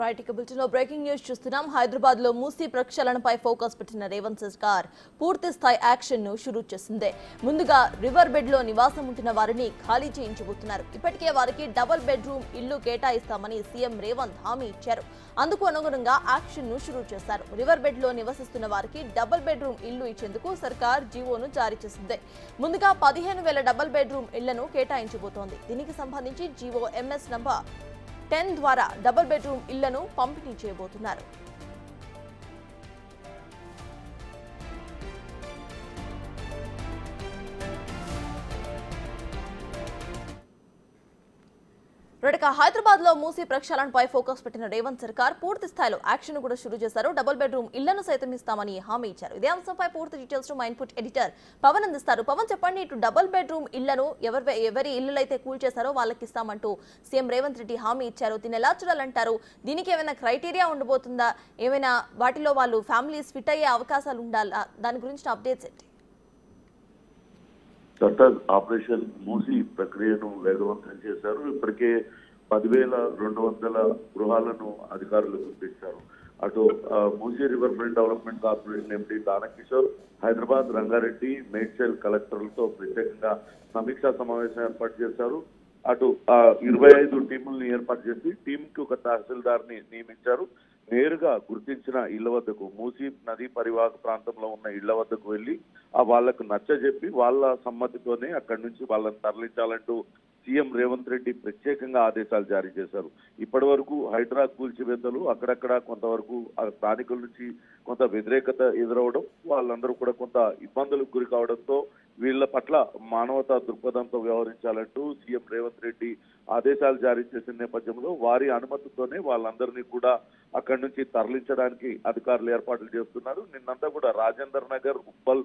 Right ఇక బులెటిన్లో breaking news చూస్తున్నాం. హైదరాబాద్ లో మూసీ ప్రక్షాళనపై ఫోకస్ పెట్టిన రేవంత్ సర్కార్ పూర్తి స్థాయి యాక్షన్ ను షురూ చేసింది. ముందుగా రివర్ బెడ్ లో నివాసం ఉంటున్న వారిని ఖాళీ చేయించబోతున్నారు. ఇప్పటికే వారికి డబుల్ బెడ్రూమ్ ఇల్లు కేటాయిస్తామని సీఎం రేవంత్ హామీ ఇచ్చారు. అందుకు అనుగుణంగా యాక్షన్ ను షురూ చేశారు. రివర్ బెడ్ లో నివసిస్తున్న వారికి డబుల్ బెడ్రూమ్ ఇల్లు ఇచ్చేందుకు సర్కార్ జీవోను జారీ చేసింది. ముందుగా 15,000 డబుల్ బెడ్రూమ్ ఇళ్లను కేటాయించబోతోంది. దీనికి సంబంధించి జీవో ఎంఎస్ నంబర్ 10 ద్వారా డబుల్ బెడ్రూమ్ ఇళ్లను పంపిణీ చేయబోతున్నారు. హైదరాబాద్ లో మూసీ ప్రక్షాళనపై ఫోకస్ పెట్టిన రేవంత్ సర్కార్ పూర్తి స్థాయిలో యాక్షన్ కూడా షురూ చేశారు. డబుల్ బెడ్రూమ్ ఇళ్లను సైతం ఇస్తామని హామీ ఇచ్చారు. ఇదే అంశంపై పూర్తి డీటెయిల్స్ మా ఇన్పుట్ ఎడిటర్ పవన్ అందిస్తారు. పవన్ చెప్పండి, ఇటు డబుల్ బెడ్రూమ్ ఇళ్లను ఎవరి ఇళ్లు అయితే కూల్ చేశారో వాళ్ళకి ఇస్తామంటూ సీఎం రేవంత్ రెడ్డి హామీ ఇచ్చారు. దీన్ని ఎలా చూడాలంటారు? దీనికి ఏమైనా క్రైటీరియా ఉండబోతుందా? ఏమైనా వాటిలో వాళ్ళు ఫ్యామిలీస్ ఫిట్ అయ్యే అవకాశాలు ఉండాలా? దాని గురించి అప్డేట్స్ ఏంటి? ఆపరేషన్ మూసీ ప్రక్రియను వేగవంతం చేశారు. ఇప్పటికే 10,200 గృహాలను అధికారులు గుర్తించారు. అటు Musi river front development corporation MP Danakishore Hyderabad, Rangareddy, Medchal కలెక్టర్లతో ప్రత్యేకంగా సమీక్షా సమావేశం ఏర్పాటు చేశారు. అటు 25 టీములను ఏర్పాటు చేసి టీంకి ఒక తహసీల్దార్ ని నియమించారు. నేరుగా గుర్తించిన ఇళ్ల వద్దకు, మూసీ నదీ పరివాహక ప్రాంతంలో ఉన్న ఇళ్ల వద్దకు వెళ్లి వాళ్లకు నచ్చజెప్పి వాళ్ళ సమ్మతితోనే అక్కడి నుంచి వాళ్ళని తరలించాలంటూ సీఎం రేవంత్ రెడ్డి ప్రత్యేకంగా ఆదేశాలు జారీ చేశారు. ఇప్పటి వరకు హైడ్రా కూల్చివేతలు అక్కడక్కడ కొంతవరకు స్థానికుల నుంచి కొంత వ్యతిరేకత ఎదురవడం, వాళ్ళందరూ కూడా కొంత ఇబ్బందులకు గురి కావడంతో వీళ్ల పట్ల మానవతా దృక్పథంతో వ్యవహరించాలంటూ సీఎం రేవంత్ రెడ్డి ఆదేశాలు జారీ చేసిన నేపథ్యంలో వారి అనుమతితోనే వాళ్ళందరినీ కూడా అక్కడి నుంచి తరలించడానికి అధికారులు ఏర్పాట్లు చేస్తున్నారు. నిన్నంతా కూడా రాజేందర్ నగర్, ఉప్పల్,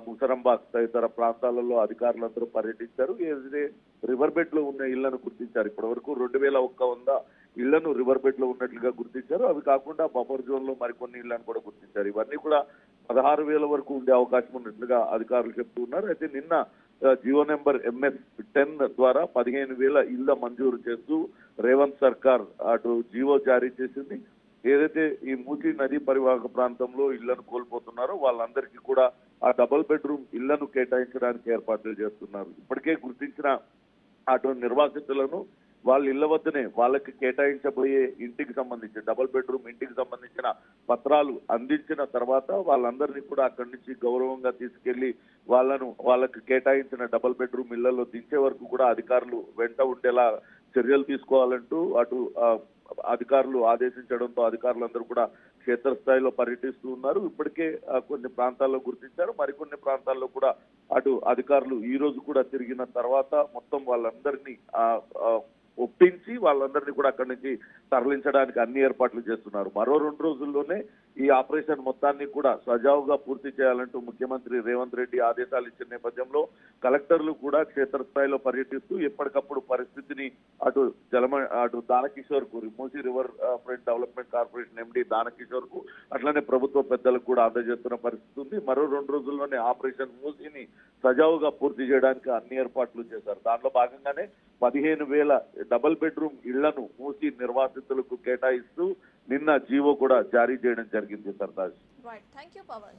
ముసరంబాగ్ తదితర ప్రాంతాలలో అధికారులందరూ పర్యటించారు. ఏదైతే రివర్ బెడ్ లో ఉన్న ఇళ్లను గుర్తించారు. ఇప్పటి వరకు 2,100 ఇళ్లను రివర్ బెడ్ లో ఉన్నట్లుగా గుర్తించారు. అవి కాకుండా బఫర్ జోన్ లో మరికొన్ని ఇళ్లను కూడా గుర్తించారు. ఇవన్నీ కూడా 16,000 వరకు ఉండే అవకాశం ఉన్నట్లుగా అధికారులు చెప్తూ ఉన్నారు. అయితే నిన్న జియో నెంబర్ ఎంఎస్ 10 ద్వారా 15,000 ఇళ్ల మంజూరు చేస్తూ రేవంత్ సర్కార్ అటు జియో జారీ చేసింది. ఏదైతే ఈ మూసీ నదీ పరివాహక ప్రాంతంలో ఇళ్లను కోల్పోతున్నారో వాళ్ళందరికీ కూడా ఆ డబుల్ బెడ్రూమ్ ఇళ్లను కేటాయించడానికి ఏర్పాట్లు చేస్తున్నారు. ఇప్పటికే గుర్తించిన అటు నిర్వాసితులను వాళ్ళ ఇళ్ల వద్దనే వాళ్ళకి కేటాయించబోయే ఇంటికి సంబంధించి డబుల్ బెడ్రూమ్ ఇంటికి సంబంధించిన పత్రాలు అందించిన తర్వాత వాళ్ళందరినీ కూడా అక్కడి నుంచి గౌరవంగా తీసుకెళ్లి వాళ్ళకి కేటాయించిన డబుల్ బెడ్రూమ్ ఇళ్లలో దించే వరకు కూడా అధికారులు వెంట ఉండేలా చర్యలు తీసుకోవాలంటూ అటు అధికారులు ఆదేశించడంతో అధికారులందరూ కూడా క్షేత్రస్థాయిలో పర్యటిస్తూ ఉన్నారు. ఇప్పటికే కొన్ని ప్రాంతాల్లో గుర్తించారు. మరికొన్ని ప్రాంతాల్లో కూడా అటు అధికారులు ఈ రోజు కూడా తిరిగిన తర్వాత మొత్తం వాళ్ళందరినీ ఒప్పించి వాళ్ళందరినీ కూడా అక్కడి నుంచి తరలించడానికి అన్ని ఏర్పాట్లు చేస్తున్నారు. మరో 2 రోజుల్లోనే ఈ ఆపరేషన్ మొత్తాన్ని కూడా సజావుగా పూర్తి చేయాలంటూ ముఖ్యమంత్రి రేవంత్ రెడ్డి ఆదేశాలు ఇచ్చిన నేపథ్యంలో కలెక్టర్లు కూడా క్షేత్రస్థాయిలో పర్యటిస్తూ ఎప్పటికప్పుడు పరిస్థితిని అటు దానకిషోర్ కు, Musi river front development corporation MD Danakishore కు, అట్లనే ప్రభుత్వ పెద్దలకు కూడా అందజేస్తున్న పరిస్థితి ఉంది. మరో 2 రోజుల్లోనే ఆపరేషన్ మూసీని సజావుగా పూర్తి చేయడానికి అన్ని ఏర్పాట్లు చేశారు. దాంట్లో భాగంగానే 15,000 డబుల్ బెడ్రూమ్ ఇళ్లను మూసీ నిర్వాసితులకు కేటాయిస్తూ నిన్న జీవో కూడా జారీ చేయడం జరిగింది. సర్దార్. Right, thank you Pawan.